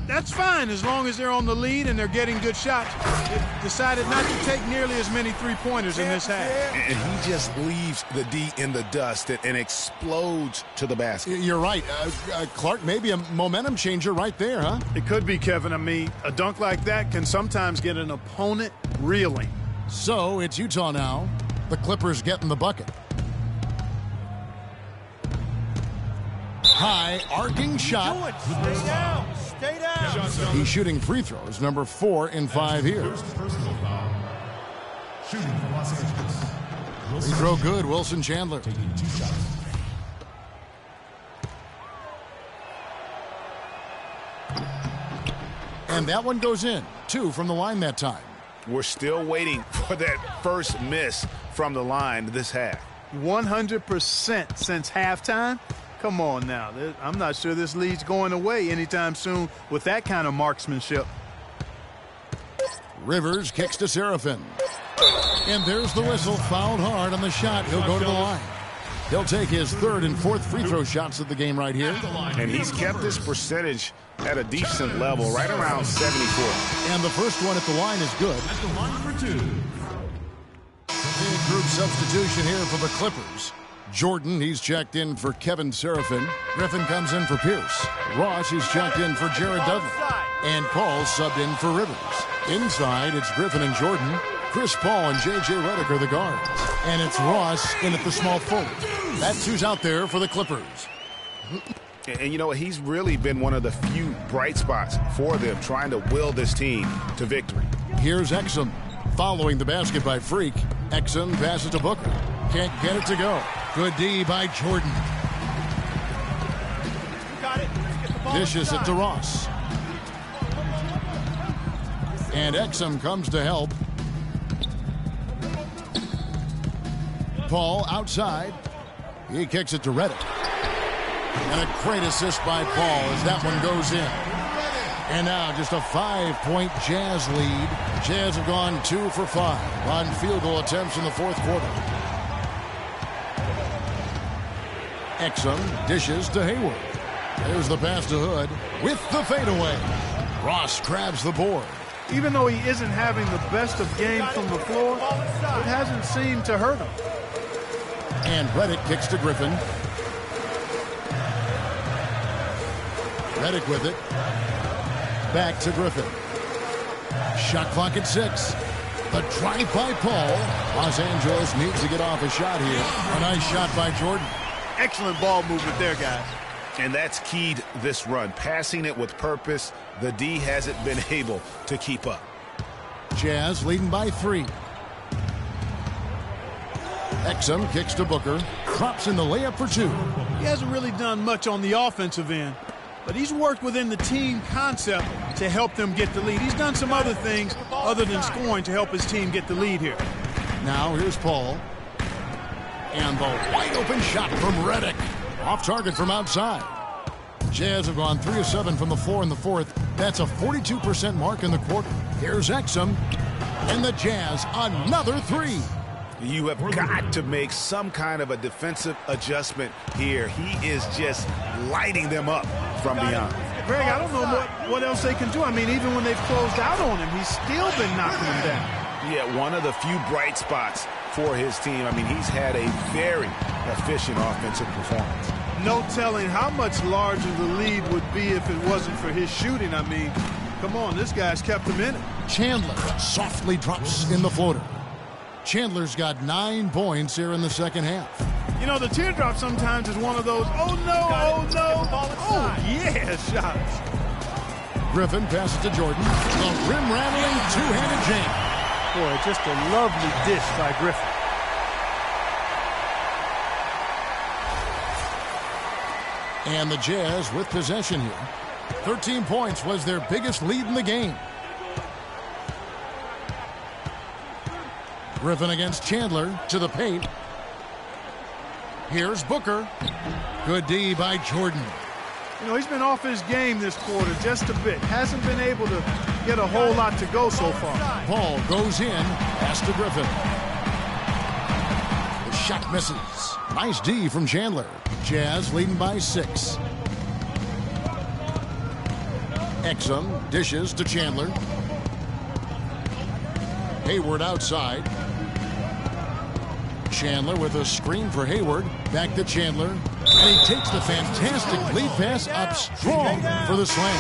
that's fine as long as they're on the lead and they're getting good shots. They've decided not to take nearly as many three-pointers in this half. And he just leaves the D in the dust and explodes to the basket. You're right. Clark, maybe a momentum changer right there, huh? It could be, Kevin. I mean, a dunk like that can sometimes get an opponent reeling. So it's Utah now. The Clippers getting the bucket. High arcing shot. Stay down. Stay down. He's shooting free throws, number 4 in 5 here. Shooting for Los Angeles. Free throw good, Wilson Chandler. Taking 2 shots. And that one goes in. 2 from the line that time. We're still waiting for that first miss from the line this half. 100% since halftime. Come on now. I'm not sure this lead's going away anytime soon with that kind of marksmanship. Rivers kicks to Seraphin. And there's the whistle. Fouled hard on the shot. He'll go to the line. He'll take his 3rd and 4th free throw shots of the game right here. And he's kept this percentage at a decent level, right around 74. And the first one at the line is good. At the line for 2. Big group substitution here for the Clippers. Jordan, he's checked in for Kevin Seraphin. Griffin comes in for Pierce. Ross, he's checked in for Jared Dudley. And Paul subbed in for Rivers. Inside, it's Griffin and Jordan. Chris Paul and J.J. Redick are the guards. And it's Ross in at the small forward. That's who's out there for the Clippers. And you know, he's really been one of the few bright spots for them, trying to will this team to victory. Here's Exum. Following the basket by Freak, Exum passes to Booker. Can't get it to go. Good D by Jordan. Dishes it to Ross. And Exum comes to help. Paul outside. He kicks it to Reddick. And a great assist by Paul as that one goes in. And now just a 5-point Jazz lead. Jazz have gone 2 for 5 on field goal attempts in the fourth quarter. Exum dishes to Hayward. There's the pass to Hood with the fadeaway. Ross grabs the board. Even though he isn't having the best of games from the floor, it hasn't seemed to hurt him. And Reddick kicks to Griffin. Reddick with it. Back to Griffin. Shot clock at 6. The drive by Paul. Los Angeles needs to get off a shot here. A nice shot by Jordan. Excellent ball movement there, guys. And that's keyed this run. Passing it with purpose. The D hasn't been able to keep up. Jazz leading by 3. Exum kicks to Booker. Drops in the layup for 2. He hasn't really done much on the offensive end, but he's worked within the team concept to help them get the lead. He's done some other things other than scoring to help his team get the lead here. Now here's Paul. And the wide open shot from Reddick. Off target from outside. Jazz have gone 3 of 7 from the floor in the fourth. That's a 42% mark in the quarter. Here's Exum. And the Jazz another 3. You have got to make some kind of a defensive adjustment here. He is just lighting them up from beyond. Greg, I don't know what else they can do. I mean, even when they've closed out on him, he's still been knocking them down. Yeah, one of the few bright spots for his team. I mean, he's had a very efficient offensive performance. No telling how much larger the lead would be if it wasn't for his shooting. I mean, come on, this guy's kept him in it. Chandler softly drops in the floater. Chandler's got 9 points here in the second half. You know, the teardrop sometimes is one of those, oh no, oh yeah, shots. Griffin passes to Jordan. The rim-rattling two-handed jam. Boy, just a lovely dish by Griffin. And the Jazz with possession here. 13 points was their biggest lead in the game. Griffin against Chandler to the paint. Here's Booker. Good D by Jordan. You know, he's been off his game this quarter just a bit. Hasn't been able to get a whole lot to go so far. Ball goes in. Pass to Griffin. The shot misses. Nice D from Chandler. Jazz leading by 6. Exum dishes to Chandler. Hayward outside. Chandler with a screen for Hayward. Back to Chandler. And he takes the fantastic lead pass up strong for the slam.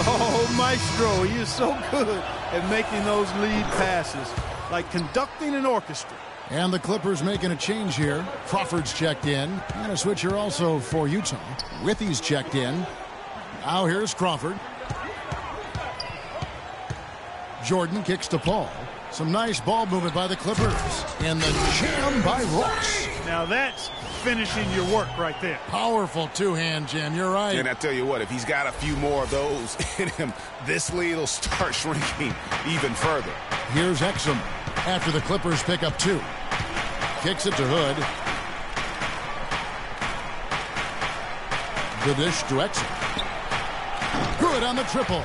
Oh, Maestro, he is so good at making those lead passes, like conducting an orchestra. And the Clippers making a change here. Crawford's checked in. And a switcher also for Utah. Withy's checked in. Now here's Crawford. Jordan kicks to Paul. Some nice ball movement by the Clippers. And the jam by Ross. Now that's finishing your work right there. Powerful two-hand jam, you're right. And I tell you what, if he's got a few more of those in him, this lead will start shrinking even further. Here's Exum after the Clippers pick up 2. Kicks it to Hood. The dish to Exum. Good on the triple.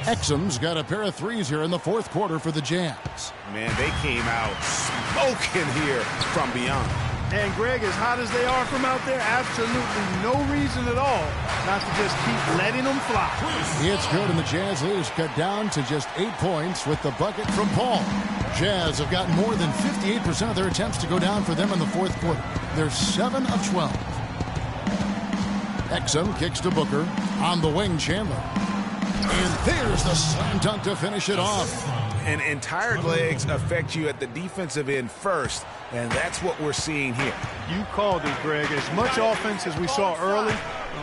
Exum's got a pair of threes here in the fourth quarter for the Jazz. Man, they came out smoking here from beyond. And Greg, as hot as they are from out there, absolutely no reason at all not to just keep letting them fly. It's good, and the Jazz leaders cut down to just 8 points with the bucket from Paul. Jazz have got more than 58% of their attempts to go down for them in the fourth quarter. They're 7 of 12. Exum kicks to Booker. On the wing, Chandler. And there's the slam dunk to finish it off. And tired legs affect you at the defensive end first, and that's what we're seeing here. You called it, Greg. As much offense as we saw early,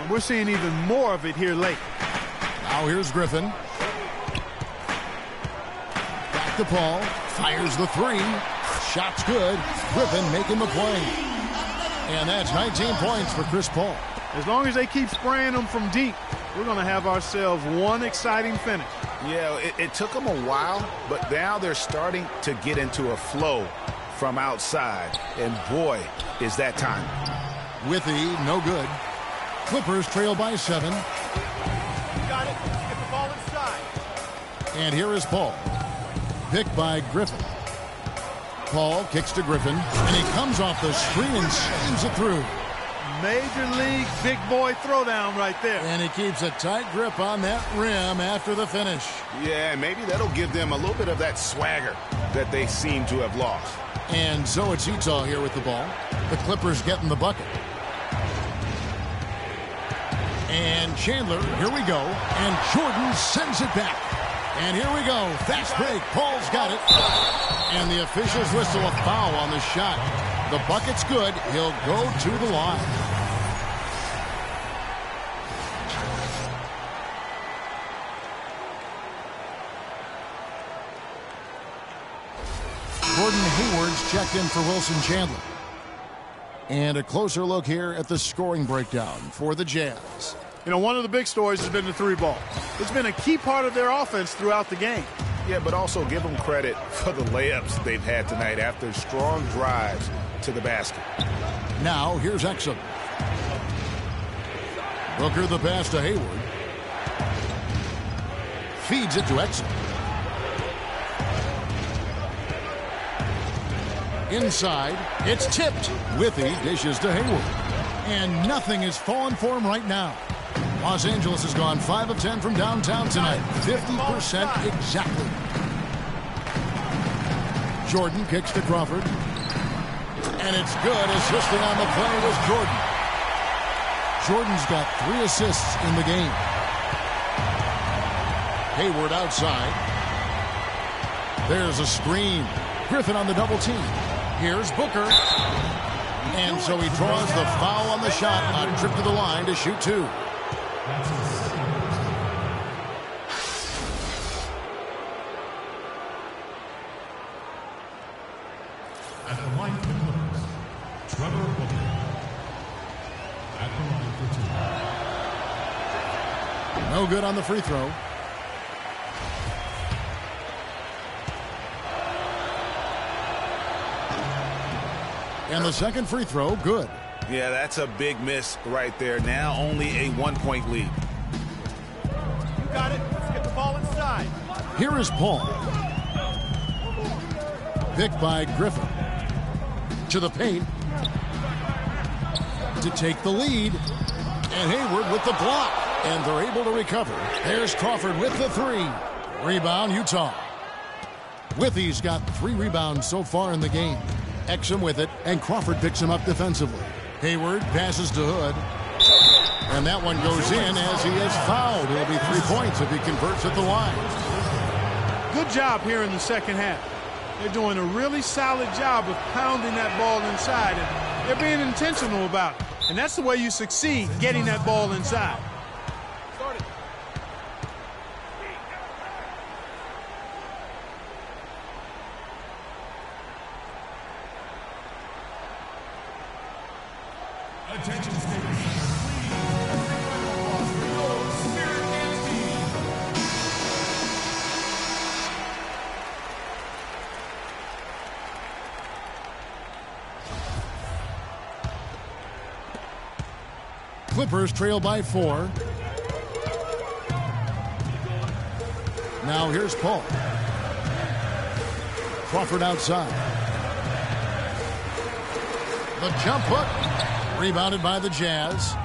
we're seeing even more of it here late. Now here's Griffin. Back to Paul. Fires the 3. shot's good. Griffin making the play. And that's 19 points for Chris Paul. As long as they keep spraying them from deep, we're going to have ourselves one exciting finish. Yeah, it took them a while, but now they're starting to get into a flow from outside. And boy, is that time. Withy, no good. Clippers trail by 7. You got it. Let's get the ball inside. And here is Paul. Picked by Griffin. Paul kicks to Griffin, and he comes off the screen and slams it through. Major league big boy throwdown right there. And he keeps a tight grip on that rim after the finish. Yeah, maybe that'll give them a little bit of that swagger that they seem to have lost. And so it's Utah here with the ball. The Clippers getting the bucket. And Chandler, here we go. And Jordan sends it back. And here we go. Fast break. Paul's got it. And the officials whistle a foul on the shot. The bucket's good. He'll go to the line. Gordon Hayward's checked in for Wilson Chandler. And a closer look here at the scoring breakdown for the Jazz. You know, one of the big stories has been the three ball. It's been a key part of their offense throughout the game. Yeah, but also give them credit for the layups they've had tonight after strong drives to the basket. Now, here's Exum. Booker the pass to Hayward. Feeds it to Exum. Inside, it's tipped. Withy dishes to Hayward. And nothing is falling for him right now. Los Angeles has gone 5 of 10 from downtown tonight. 50% exactly. Jordan kicks to Crawford. And it's good. Assisting on the play was Jordan. Jordan's got 3 assists in the game. Hayward outside. There's a screen. Griffin on the double team. Here's Booker. And so he draws the foul on the shot on trip to the line to shoot 2. At the line for the Clippers, Trevor Booker. At the line for 2. No good on the free throw. And the second free throw, good. Yeah, that's a big miss right there. Now only a 1-point lead. You got it. Let's get the ball inside. Here is Paul. Picked by Griffin. To the paint. To take the lead. And Hayward with the block. And they're able to recover. There's Crawford with the 3. Rebound, Utah. Withy's got 3 rebounds so far in the game. Exum with it, and Crawford picks him up defensively. Hayward passes to Hood. And that one goes in as he is fouled. It'll be 3 points if he converts at the line. Good job here in the second half. They're doing a really solid job of pounding that ball inside, and they're being intentional about it. And that's the way you succeed, getting that ball inside. Attention, State Center, please. Applause for your spirit and team. Clippers trail by 4. Now here's Paul. Crawford outside. The jump hook. Rebounded by the Jazz.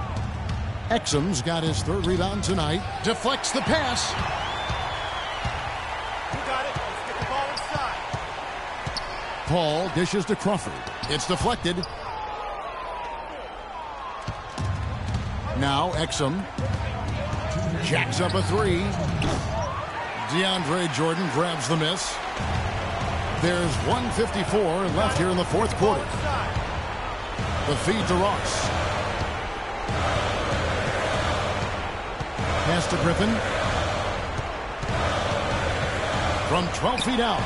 Exum's got his 3rd rebound tonight. Deflects the pass. You got it. Let's get the ball inside. Paul dishes to Crawford. It's deflected. Now Exum jacks up a 3. DeAndre Jordan grabs the miss. There's 1:54 left here in the 4th quarter. The feed to Ross. Pass to Griffin. From 12 feet out.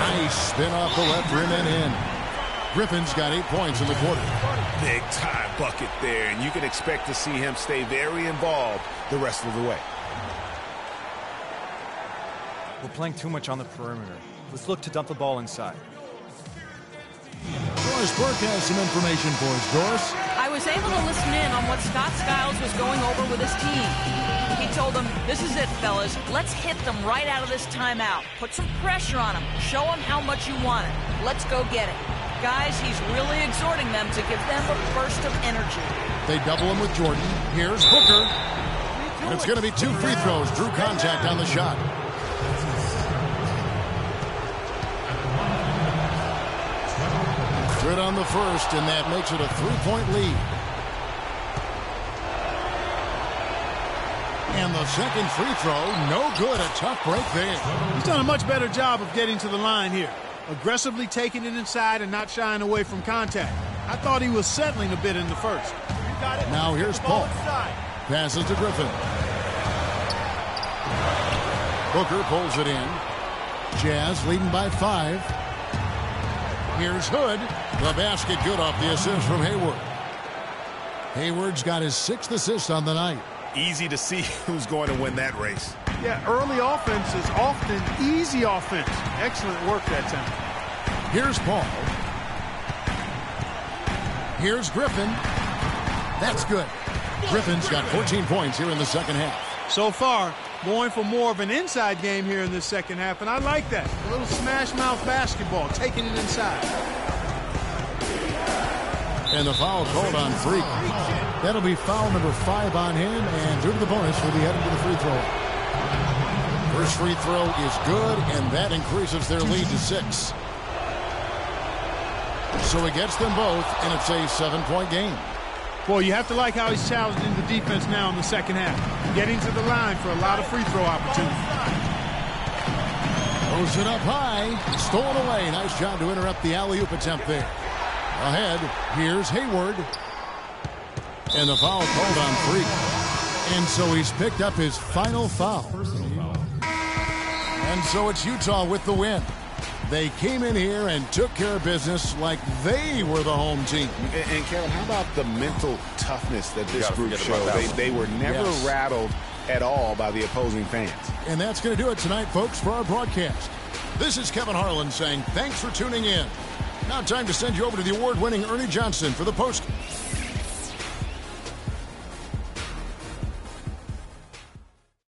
Nice spin off the left rim and in. Griffin's got 8 points in the quarter. Big time bucket there, and you can expect to see him stay very involved the rest of the way. We're playing too much on the perimeter. Let's look to dump the ball inside. Doris Burke has some information for us. Doris? I was able to listen in on what Scott Skiles was going over with his team. He told them, this is it, fellas. Let's hit them right out of this timeout. Put some pressure on them. Show them how much you want it. Let's go get it. Guys, he's really exhorting them to give them a burst of energy. They double him with Jordan. Here's Booker. And it's going to be 2 free throws. Drew contact on the shot. Good on the first, and that makes it a 3-point lead. And the second free throw, no good. A tough break there. He's done a much better job of getting to the line here. Aggressively taking it inside and not shying away from contact. I thought he was settling a bit in the first. Now here's Paul. Passes to Griffin. Booker pulls it in. Jazz leading by 5. Here's Hood. The basket good off the assist from Hayward. Hayward's got his 6th assist on the night. Easy to see who's going to win that race. Yeah, early offense is often easy offense. Excellent work that time. Here's Paul. Here's Griffin. That's good. Griffin's got 14 points here in the second half. So far, going for more of an inside game here in this second half, and I like that. A little smash mouth basketball, taking it inside. And the foul called on Freak. That'll be foul number 5 on him, and due to the bonus, we'll be heading to the free throw. First free throw is good, and that increases their lead to 6. So he gets them both, and it's a 7-point game. Boy, you have to like how he's challenging the defense now in the second half. Getting to the line for a lot of free throw opportunities. Throws it up high. Stolen away. Nice job to interrupt the alley-oop attempt there. Ahead, here's Hayward. And the foul called on Freak. And so he's picked up his final foul. And so it's Utah with the win. They came in here and took care of business like they were the home team. And Kevin, how about the mental toughness that this group showed? They were never rattled at all by the opposing fans. And that's going to do it tonight, folks, for our broadcast. This is Kevin Harlan saying thanks for tuning in. Now time to send you over to the award-winning Ernie Johnson for the post.